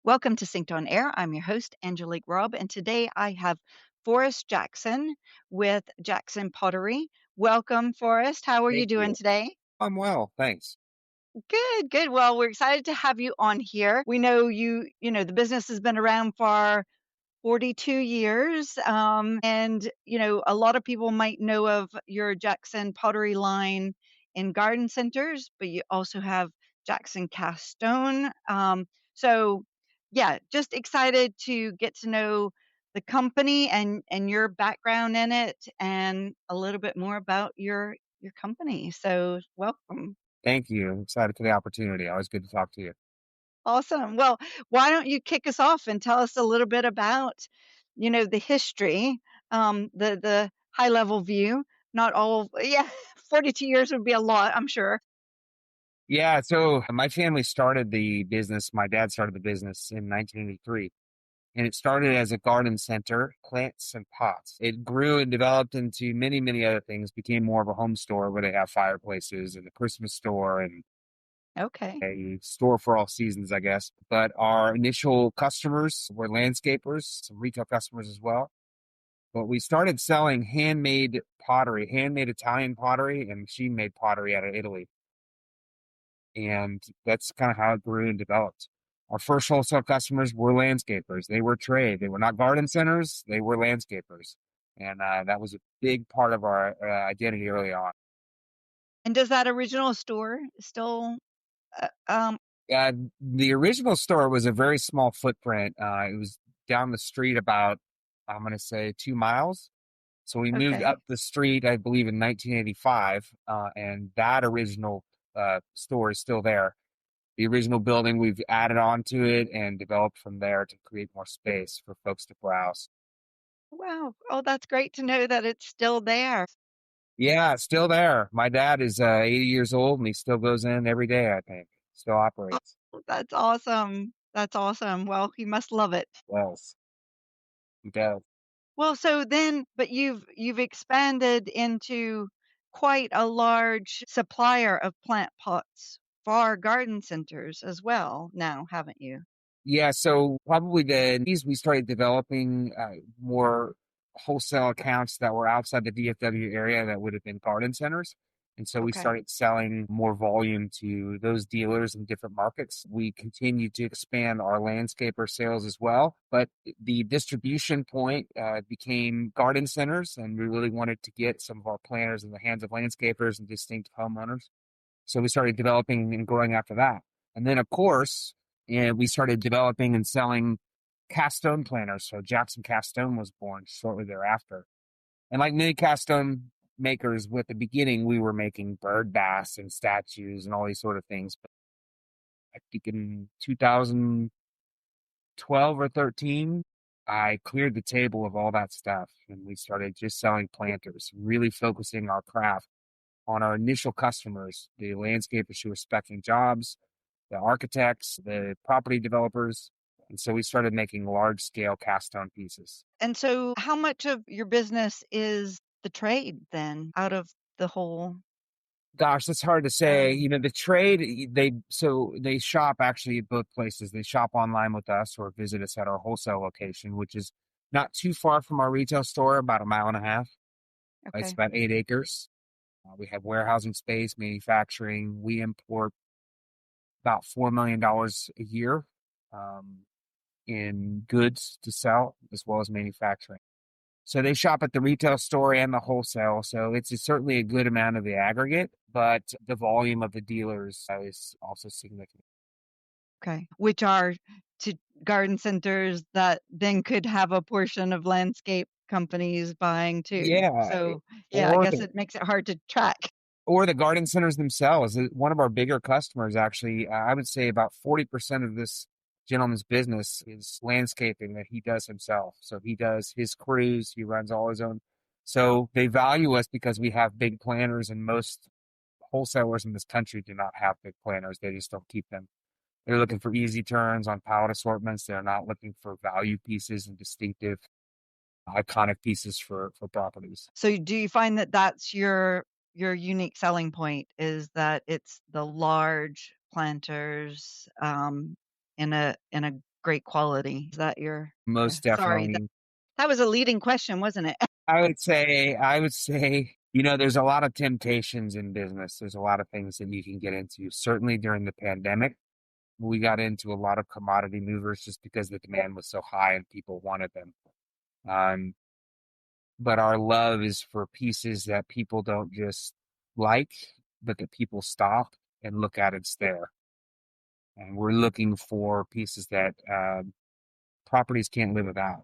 Welcome to Synced on Air. I'm your host, Angelique Robb, and today I have Forrest Jackson with Jackson Pottery. Welcome, Forrest. How are you Thank doing you. today? I'm well, thanks. Good, good. Well, we're excited to have you on here. We know the business has been around for 42 years. And a lot of people might know of your Jackson pottery line in garden centers, but you also have Jackson cast stone. So, just excited to get to know the company and your background in it and a little bit more about your company. So, welcome. Thank you. I'm excited for the opportunity. Always good to talk to you. Awesome. Well, why don't you kick us off and tell us a little bit about, the history, the high level view. Not all, yeah, 42 years would be a lot, I'm sure. Yeah, so my family started the business. My dad started the business in 1983, and it started as a garden center, plants and pots. It grew and developed into many, many other things, became more of a home store where they have fireplaces and a Christmas store and Okay. a store for all seasons, I guess. But our initial customers were landscapers, some retail customers as well. But we started selling handmade pottery, handmade Italian pottery and machine made pottery out of Italy. And that's kind of how it grew and developed. Our first wholesale customers were landscapers. They were trade. They were not garden centers. They were landscapers. And that was a big part of our identity early on. And does that original store still, uh, um, Uh, the original store was a very small footprint. It was down the street about, I'm going to say, 2 miles. So we moved okay. up the street, I believe, in 1985, and that original store is still there. The original building, we've added on to it and developed from there to create more space for folks to browse. Wow. Oh, that's great to know that it's still there. Yeah, it's still there. My dad is 80 years old and he still goes in every day, I think. Still Oh, operates. that's awesome. That's awesome. Well, he must love it. Well, he does. Well, so then but you've expanded into quite a large supplier of plant pots for garden centers as well now, haven't you? Yeah, so probably we started developing more wholesale accounts that were outside the DFW area that would have been garden centers. And so we Okay. started selling more volume to those dealers in different markets. We continued to expand our landscaper sales as well, but the distribution point became garden centers, and we really wanted to get some of our planters in the hands of landscapers and distinct homeowners. So we started developing and growing after that. And then, of course, we started developing and selling cast stone planters. So Jackson Cast Stone was born shortly thereafter. And like many cast stone makers, with the beginning, we were making bird baths and statues and all these sort of things. But I think in 2012 or 13, I cleared the table of all that stuff and we started just selling planters, really focusing our craft on our initial customers, the landscapers who were specing jobs, the architects, the property developers. And so we started making large scale cast stone pieces. And so how much of your business is the trade then out of the whole Gosh, that's hard to say. area? You know, the trade, they shop actually at both places. They shop online with us or visit us at our wholesale location, which is not too far from our retail store, about a mile and a half. It's Okay. about 8 acres. We have warehousing space, manufacturing. We import about $4 million a year um, in goods to sell, as well as manufacturing. So they shop at the retail store and the wholesale. So certainly a good amount of the aggregate, but the volume of the dealers is also significant. Okay. Which are to garden centers that then could have a portion of landscape companies buying too. Yeah, So, yeah, I or guess the it makes it hard to track. or the garden centers themselves. One of our bigger customers, actually, I would say about 40% of this gentleman's business is landscaping that he does himself. So he does his crews, he runs all his own. So they value us because we have big planners, and most wholesalers in this country do not have big planners. They just don't keep them. They're looking for easy turns on pallet assortments. They're not looking for value pieces and distinctive, iconic pieces for properties. So do you find that that's your unique selling point is that it's the large planters, in a great quality. Is that your Most sorry, definitely. that was a leading question, wasn't it? I would say, there's a lot of temptations in business. There's a lot of things that you can get into. Certainly during the pandemic, we got into a lot of commodity movers just because the demand was so high and people wanted them. Um, but our love is for pieces that people don't just like, but that people stop and look at and stare. And we're looking for pieces that properties can't live without.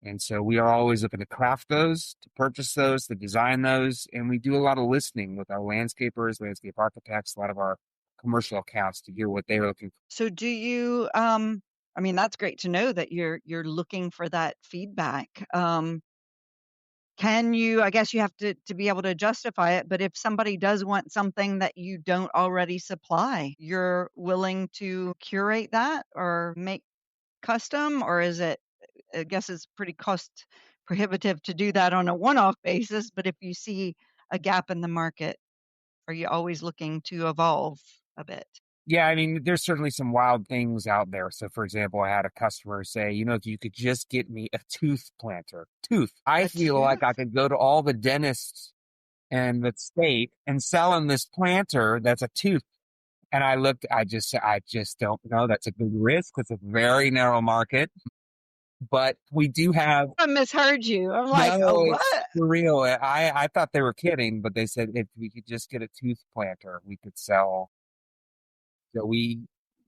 And so we are always looking to craft those, to purchase those, to design those. And we do a lot of listening with our landscapers, landscape architects, a lot of our commercial accounts to hear what they're looking for. So do you, I mean, that's great to know that you're looking for that feedback. Can you, I guess you have to be able to justify it, but if somebody does want something that you don't already supply, you're willing to curate that or make custom, or is it, I guess it's pretty cost prohibitive to do that on a one-off basis, but if you see a gap in the market, are you always looking to evolve a bit? Yeah, I mean, there's certainly some wild things out there. So, for example, I had a customer say, if you could just get me a tooth planter, tooth. I A feel like I tooth? could go to all the dentists in the state and sell them this planter that's a tooth. And I just don't know. That's a big risk. It's a very narrow market, but we do have. I misheard you. I'm like, "Oh, No, it's what?" for real. I thought they were kidding, but they said if we could just get a tooth planter, we could sell. So we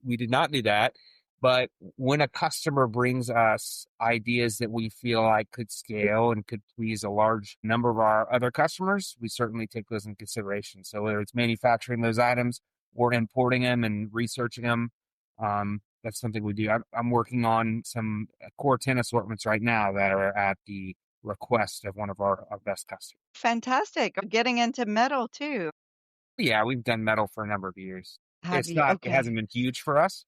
did not do that. But when a customer brings us ideas that we feel like could scale and could please a large number of our other customers, we certainly take those into consideration. So whether it's manufacturing those items or importing them and researching them, that's something we do. I'm working on some core 10 assortments right now that are at the request of one of our best customers. Fantastic. Getting into metal too. Yeah, we've done metal for a number of years. Have you? It Okay. hasn't been huge for us,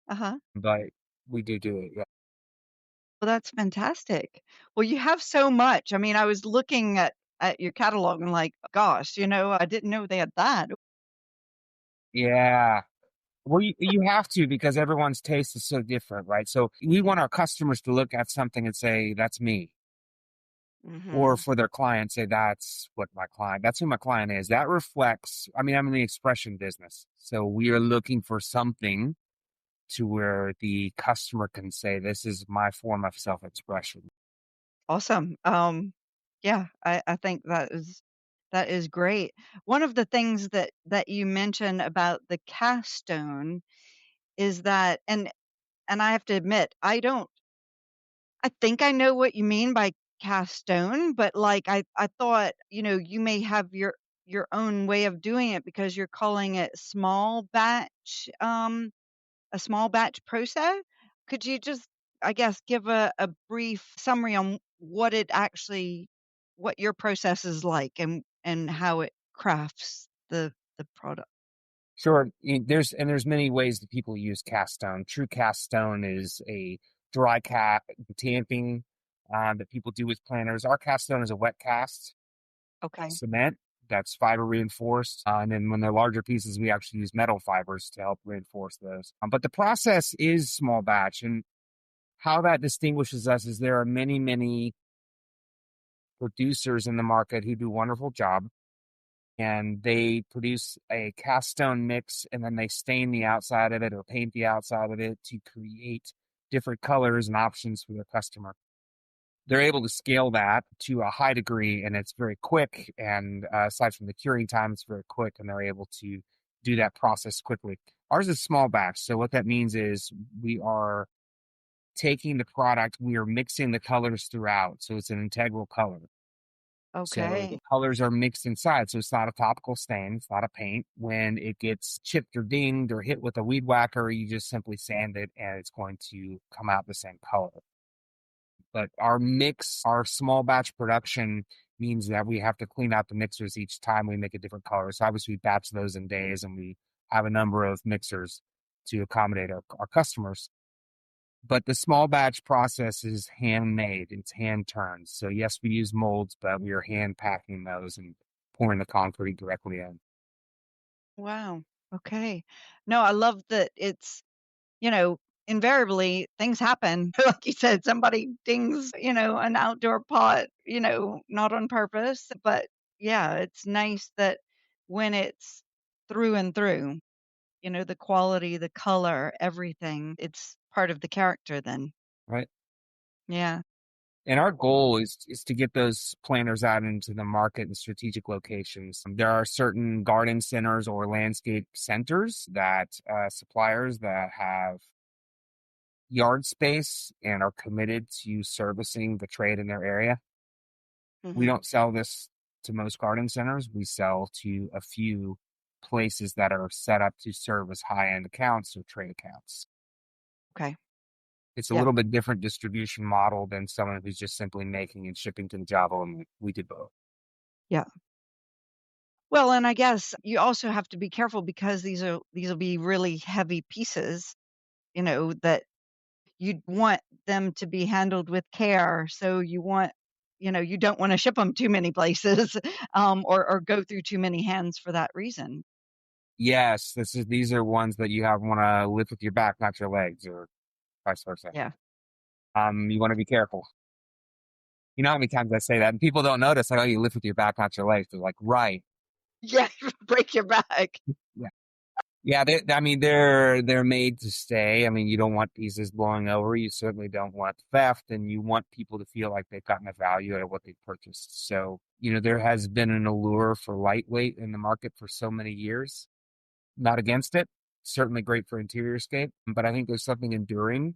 Uh-huh. but we do it. Yeah. Well, that's fantastic. Well, you have so much. I mean, I was looking at your catalog and like, gosh, I didn't know they had that. Yeah. Well, you have to because everyone's taste is so different, right? So we want our customers to look at something and say, that's me. Or Mhm. for their client, say, that's who my client is. That reflects, I mean, I'm in the expression business. So we are looking for something to where the customer can say, this is my form of self-expression. Awesome. Yeah, I think that is great. One of the things that you mentioned about the cast stone is that, and I have to admit, I think I know what you mean by cast stone, but, like, I thought, you may have your own way of doing it because you're calling it a small batch process. Could you just, I guess, give a brief summary on what your process is like and how it crafts the product? Sure. There's many ways that people use cast stone. True cast stone is a dry tamping that people do with planters. Our cast stone is a wet cast Okay. cement that's fiber reinforced. And then when they're larger pieces, we actually use metal fibers to help reinforce those. But the process is small batch. And how that distinguishes us is there are many, many producers in the market who do a wonderful job and they produce a cast stone mix and then they stain the outside of it or paint the outside of it to create different colors and options for their customer. They're able to scale that to a high degree and it's very quick. And aside from the curing time, it's very quick and they're able to do that process quickly. Ours is small batch. So what that means is we are taking the product, we are mixing the colors throughout. So it's an integral color. So the Okay. colors are mixed inside. So it's not a topical stain. It's not a paint. When it gets chipped or dinged or hit with a weed whacker, you just simply sand it and it's going to come out the same color. But our small batch production means that we have to clean out the mixers each time we make a different color. So obviously we batch those in days and we have a number of mixers to accommodate our customers. But the small batch process is handmade. It's hand turned. So yes, we use molds, but we are hand packing those and pouring the concrete directly in. Wow. Okay. No, I love that it's, you know, invariably things happen. Like you said, somebody dings, an outdoor pot, not on purpose. But yeah, it's nice that when it's through and through, the quality, the color, everything, it's part of the character then. right? Yeah. And our goal is to get those planters out into the market in strategic locations. There are certain garden centers or landscape centers that suppliers that have yard space and are committed to servicing the trade in their area. We Hmm. don't sell this to most garden centers. We sell to a few places that are set up to serve as high-end accounts or trade accounts. Okay. It's a Yeah. little bit different distribution model than someone who's just simply making and shipping to the job, and we did both. Yeah. Well, and I guess you also have to be careful because these will be really heavy pieces, that you'd want them to be handled with care. So you don't want to ship them too many places, or go through too many hands for that reason. Yes, these are ones that you have want to lift with your back, not your legs, or vice versa. Yeah. You want to be careful. You know how many times I say that, and people don't notice, like, oh, you lift with your back, not your legs. They're like, right. Yeah, break your back. Yeah. Yeah, I mean, they're made to stay. I mean, you don't want pieces blowing over. You certainly don't want theft, and you want people to feel like they've gotten a value out of what they've purchased. So, there has been an allure for lightweight in the market for so many years. Not against it. Certainly great for interior scape, but I think there's something enduring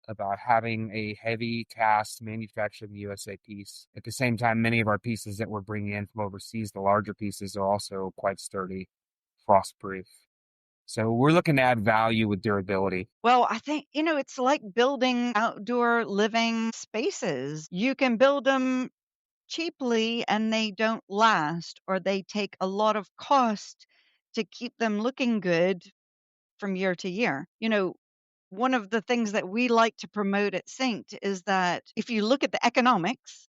about having a heavy cast manufactured in the USA piece. At the same time, many of our pieces that we're bringing in from overseas, the larger pieces, are also quite sturdy, frost-proof. So we're looking to add value with durability. Well, I think, it's like building outdoor living spaces. You can build them cheaply and they don't last, or they take a lot of cost to keep them looking good from year to year. One of the things that we like to promote at Synced is that if you look at the economics,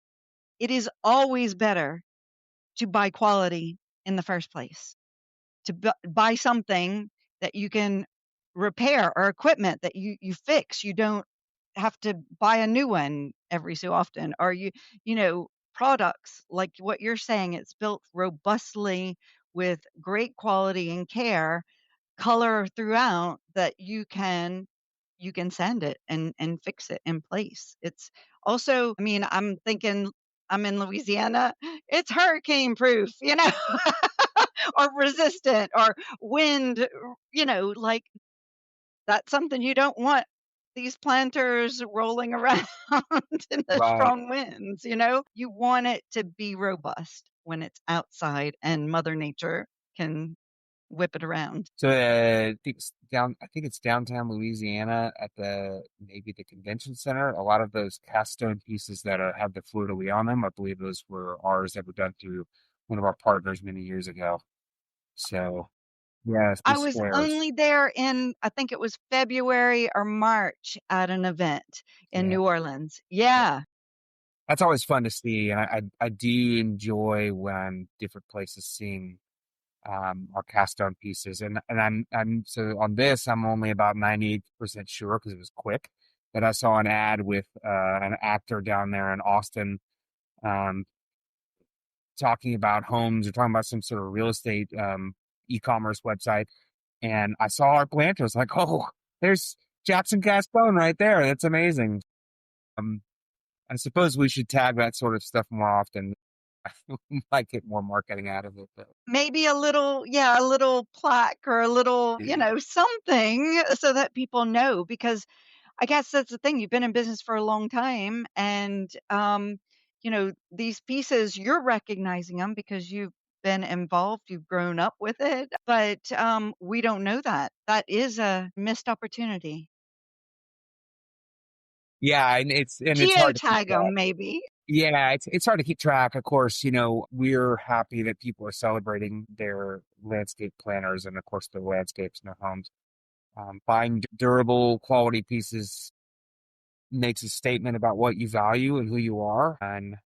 it is always better to buy quality in the first place, to buy something that you can repair, or equipment that you fix. You don't have to buy a new one every so often, or products like what you're saying, it's built robustly with great quality and care, color throughout, that you can send it and fix it in place. It's also, I mean, I'm thinking, I'm in Louisiana, it's hurricane proof, or resistant, or wind, like, that's something you don't want these planters rolling around in the Right. strong winds. You want it to be robust when it's outside and Mother Nature can whip it around. So I think it's downtown Louisiana at maybe the convention center. A lot of those cast stone pieces that have the fleur de lis on them, I believe those were ours that were done through one of our partners many years ago. So yes, I these was squares. only there in, I think it was February or March, at an event in Yeah. New Orleans. Yeah. Yeah. That's always fun to see, and I do enjoy when different places seeing our cast stone pieces, and I'm so on this I'm only about 98% sure because it was quick that I saw an ad with an actor down there in Austin um, talking about homes or talking about some sort of real estate e-commerce website, and I saw our planters like, oh, there's Jackson cast stone right there. That's amazing. Um, I suppose we should tag that sort of stuff more often. We might get more marketing out of it, but Maybe a little, yeah, a little plaque, or a little, yeah. something, so that people know, because I guess that's the thing. You've been in business for a long time, and these pieces, you're recognizing them because you've been involved, you've grown up with it, but we don't know that. That is a missed opportunity. Yeah, and it's hard to keep Geotag track. them, maybe. Yeah, it's hard to keep track. Of course, we're happy that people are celebrating their landscape planners and of course their landscapes in their homes. Buying durable quality pieces makes a statement about what you value and who you are. And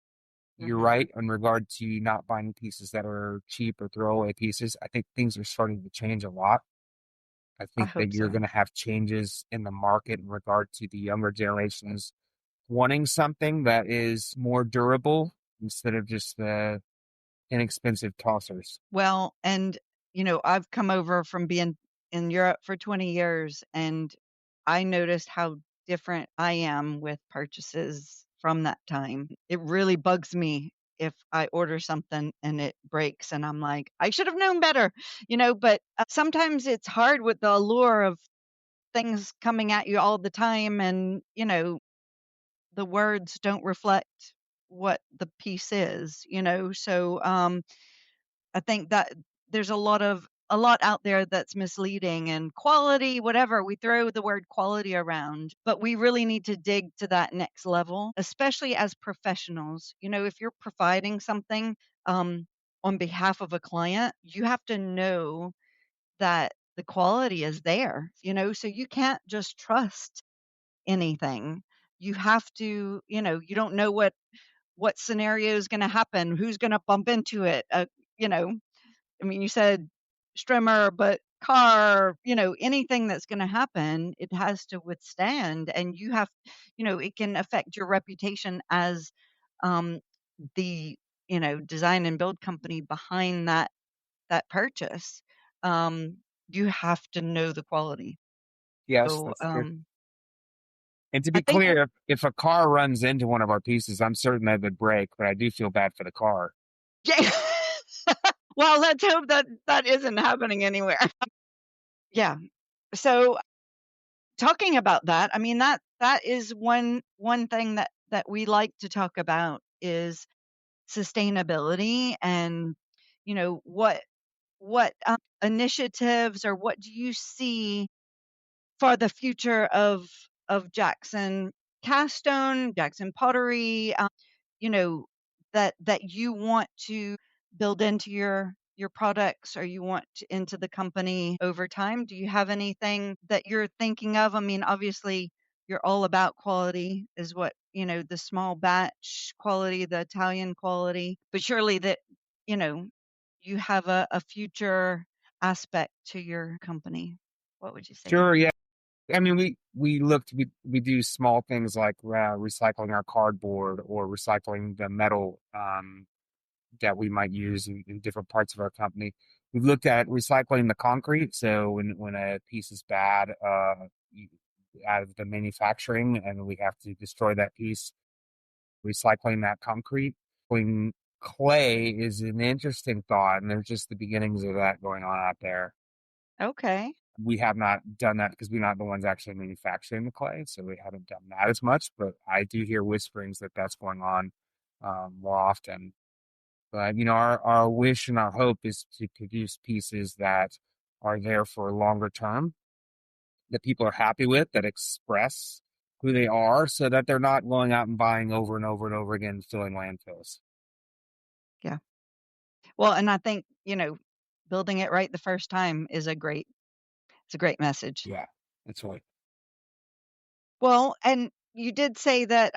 you're Hmm. right in regard to not buying pieces that are cheap or throwaway pieces. I think things are starting to change a lot. I I think that hope you're so. going to have changes in the market in regard to the younger generations wanting something that is more durable instead of just the inexpensive tossers. Well, and, I've come over from being in Europe for 20 years, and I noticed how different I am with purchases from that time. It really bugs me if I order something and it breaks and I'm like, "I should have known better," but, sometimes it's hard with the allure of things coming at you all the time and, the words don't reflect what the piece is, so, I think that there's a lot out there that's misleading and quality, whatever. We throw the word quality around, but we really need to dig to that next level, especially as professionals. If you're providing something um, on behalf of a client, you have to know that the quality is there, so you can't just trust anything. You have to, you don't know what scenario is going to happen, who's going to bump into it, you know, I mean, you said strimmer, but car, anything that's gonna happen, it has to withstand, and it can affect your reputation as, um, the, design and build company behind that purchase. Um, you have to know the quality. Yes, So, that's true. And to I be think clear, if a car runs into one of our pieces, I'm certain that would break, but I do feel bad for the car. yeah. Well, let's hope that that isn't happening anywhere. Yeah. So talking about that, I mean, that is one thing that we like to talk about is sustainability and, what initiatives or what do you see for the future of Jackson Cast Stone, Jackson Pottery, you know, that you want to build into your products or you want into the company over time? Do you have anything that you're thinking of? I mean, obviously, you're all about quality is what, the small batch quality, the Italian quality, but surely that, you know, you have a future aspect to your company. What would you say? Sure, yeah. I mean, we do small things like recycling our cardboard or recycling the metal that we might use in different parts of our company. We've looked at recycling the concrete. So when a piece is bad out of the manufacturing and we have to destroy that piece, recycling that concrete. When clay is an interesting thought, and there's just the beginnings of that going on out there. Okay. We have not done that because we're not the ones actually manufacturing the clay, so we haven't done that as much. But I do hear whisperings that that's going on more often. But our wish and our hope is to produce pieces that are there for a longer term, that people are happy with, that express who they are, so that they're not going out and buying over and over and over again, filling landfills. Yeah. Well, and I think, building it right the first time is it's a great message. Yeah, that's right. Well, and you did say that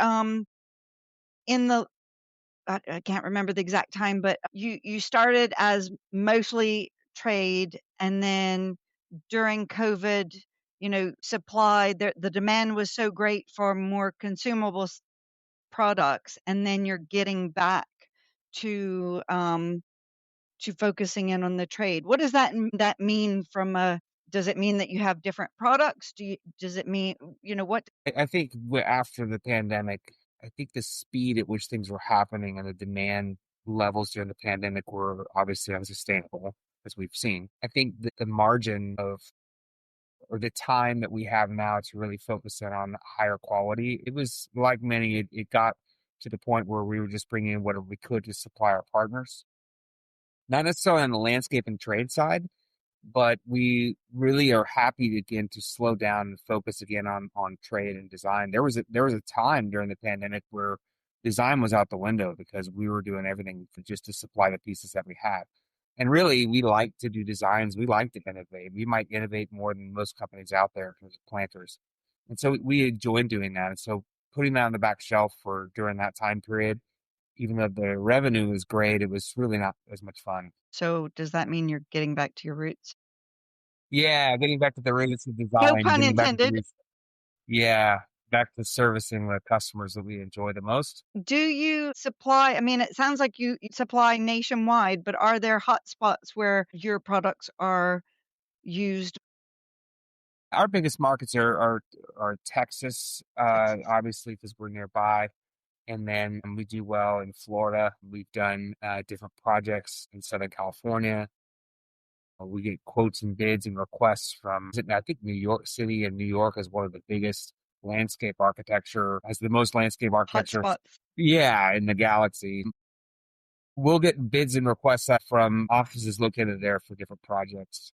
in the I can't remember the exact time, but you started as mostly trade and then during COVID, supply the demand was so great for more consumable products and then you're getting back to focusing in on the trade. What does that mean from a does it mean that you have different products? Does it mean, what I think after the pandemic, I think the speed at which things were happening and the demand levels during the pandemic were obviously unsustainable, as we've seen. I think that the margin of or the time that we have now to really focus in on higher quality, it was like many, it got to the point where we were just bringing in whatever we could to supply our partners. Not necessarily on the landscape and trade side, but we really are happy again to slow down and focus again on trade and design. There was a time during the pandemic where design was out the window because we were doing everything just to supply the pieces that we had. And really, we like to do designs. We like to innovate. We might innovate more than most companies out there in terms of planters. And so we enjoy doing that. And so putting that on the back shelf for during that time period, even though the revenue was great, it was really not as much fun. so does that mean you're getting back to your roots? Yeah, getting back to the roots of No design, pun getting back to the intended. roots. Yeah, back to servicing the customers that we enjoy the most. Do you supply, I mean, it sounds like you supply nationwide, but are there hot spots where your products are used? Our biggest markets are Texas, Texas. obviously because we're nearby, and then we do well in Florida. We've done different projects in Southern California. We get quotes and bids and requests from, I think New York City, and New York is one of the biggest landscape architecture, has the most landscape Hot architecture, spots. yeah, in the galaxy. We'll get bids and requests from offices located there for different projects.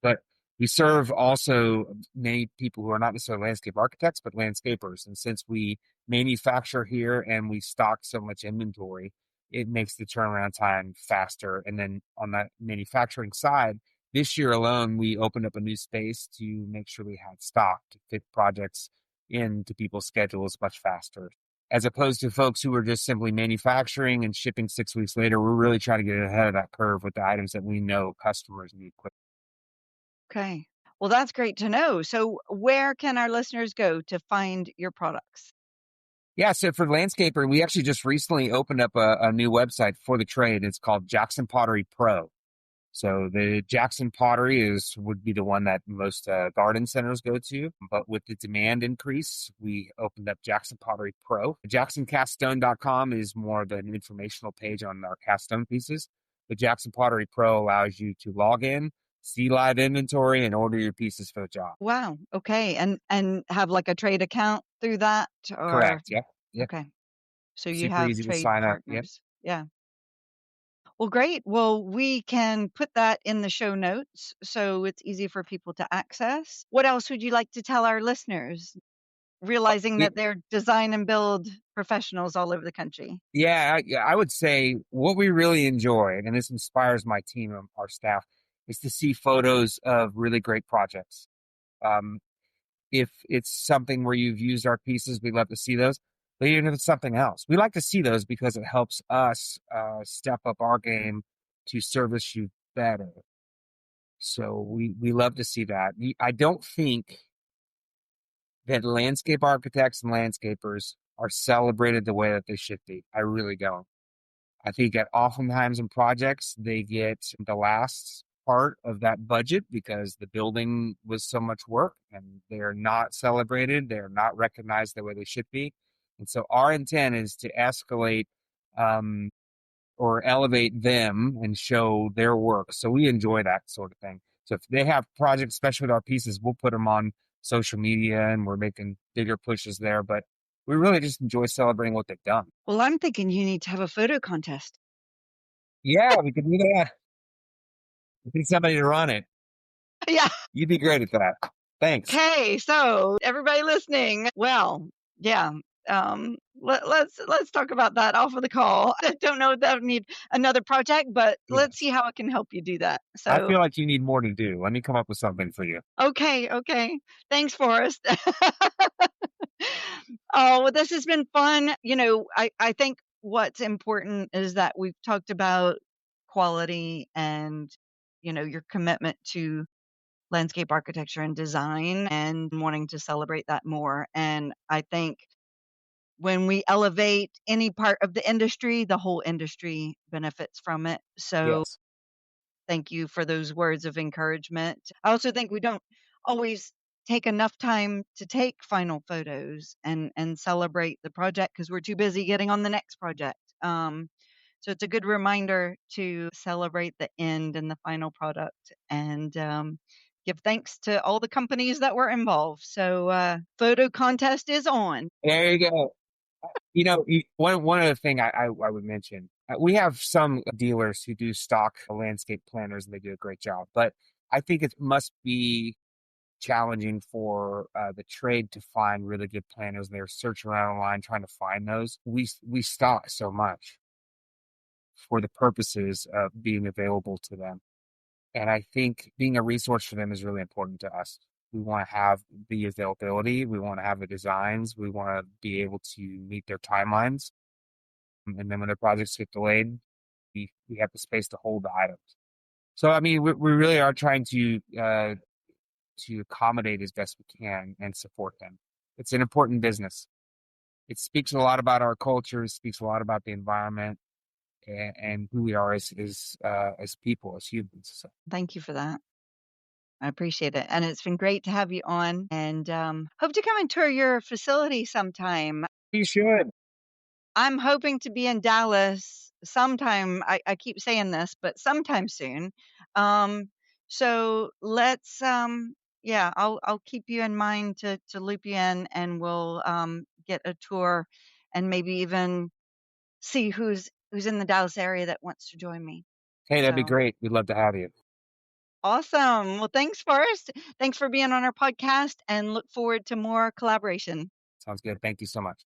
But we serve also many people who are not necessarily landscape architects, but landscapers. And since we manufacture here and we stock so much inventory, it makes the turnaround time faster. And then on that manufacturing side, this year alone, we opened up a new space to make sure we had stock to fit projects into people's schedules much faster. As opposed to folks who are just simply manufacturing and shipping 6 weeks later, we're really trying to get ahead of that curve with the items that we know customers need quick. Okay. Well, that's great to know. So, where can our listeners go to find your products? Yeah, so for landscaper, we actually just recently opened up a new website for the trade. It's called Jackson Pottery Pro. So the Jackson Pottery is would be the one that most garden centers go to. But with the demand increase, we opened up Jackson Pottery Pro. JacksonCastStone.com is more of an informational page on our cast stone pieces. But Jackson Pottery Pro allows you to log in, see live inventory, and order your pieces for the job. Wow. Okay. And have like a trade account through that, or Correct. Yep. Yep. okay. So you Super have easy to trade sign up. Yep. partners. Yeah. Well, great. Well, we can put that in the show notes so it's easy for people to access. What else would you like to tell our listeners, realizing that they're design and build professionals all over the country? Yeah, I would say what we really enjoy, and this inspires my team and our staff, is to see photos of really great projects. Um, if it's something where you've used our pieces, we love to see those. But even if it's something else, we like to see those because it helps us step up our game to service you better. So we love to see that. I don't think that landscape architects and landscapers are celebrated the way that they should be. I really don't. I think that oftentimes in projects, they get the last part of that budget because the building was so much work and they're not celebrated. They're not recognized the way they should be. And so our intent is to escalate um, or elevate them and show their work. So we enjoy that sort of thing. So if they have projects, especially with our pieces, we'll put them on social media and we're making bigger pushes there. But we really just enjoy celebrating what they've done. Well, I'm thinking you need to have a photo contest. Yeah, we can do that. We need somebody to run it. Yeah. You'd be great at that. Thanks. Okay. So everybody listening, well, yeah. Let's talk about that off of the call. I don't know if that would need another project, but let's see Yes. how I can help you do that. I So feel like you need more to do. Let me come up with something for you. okay, okay. Thanks, Forrest. Oh, well, this has been fun. I think what's important is that we've talked about quality and, your commitment to landscape architecture and design and wanting to celebrate that more. And I think when we elevate any part of the industry, the whole industry benefits from it. So Yes. thank you for those words of encouragement. I also think we don't always take enough time to take final photos and celebrate the project because we're too busy getting on the next project. So it's a good reminder to celebrate the end and the final product and give thanks to all the companies that were involved. So photo contest is on. There you go. One other thing I would mention, we have some dealers who do stock landscape planners and they do a great job. But I think it must be challenging for the trade to find really good planners. They're searching around online trying to find those. We stock so much for the purposes of being available to them. And I think being a resource for them is really important to us. We want to have the availability, we want to have the designs, we want to be able to meet their timelines. And then when their projects get delayed, we have the space to hold the items. So I mean, we really are trying to accommodate as best we can and support them. It's an important business. It speaks a lot about our culture. It speaks a lot about the environment and who we are as people, as humans. So Thank you for that. I appreciate it, and it's been great to have you on, and, hope to come and tour your facility sometime. you should. I'm hoping to be in Dallas sometime. I keep saying this, but sometime soon. Um, so let's, yeah, I'll keep you in mind to loop you in, and we'll get a tour, and maybe even see who's in the Dallas area that wants to join me. Hey, that'd be So great. We'd love to have you. awesome. Well, thanks, Forrest. Thanks for being on our podcast, and look forward to more collaboration. Sounds good. Thank you so much.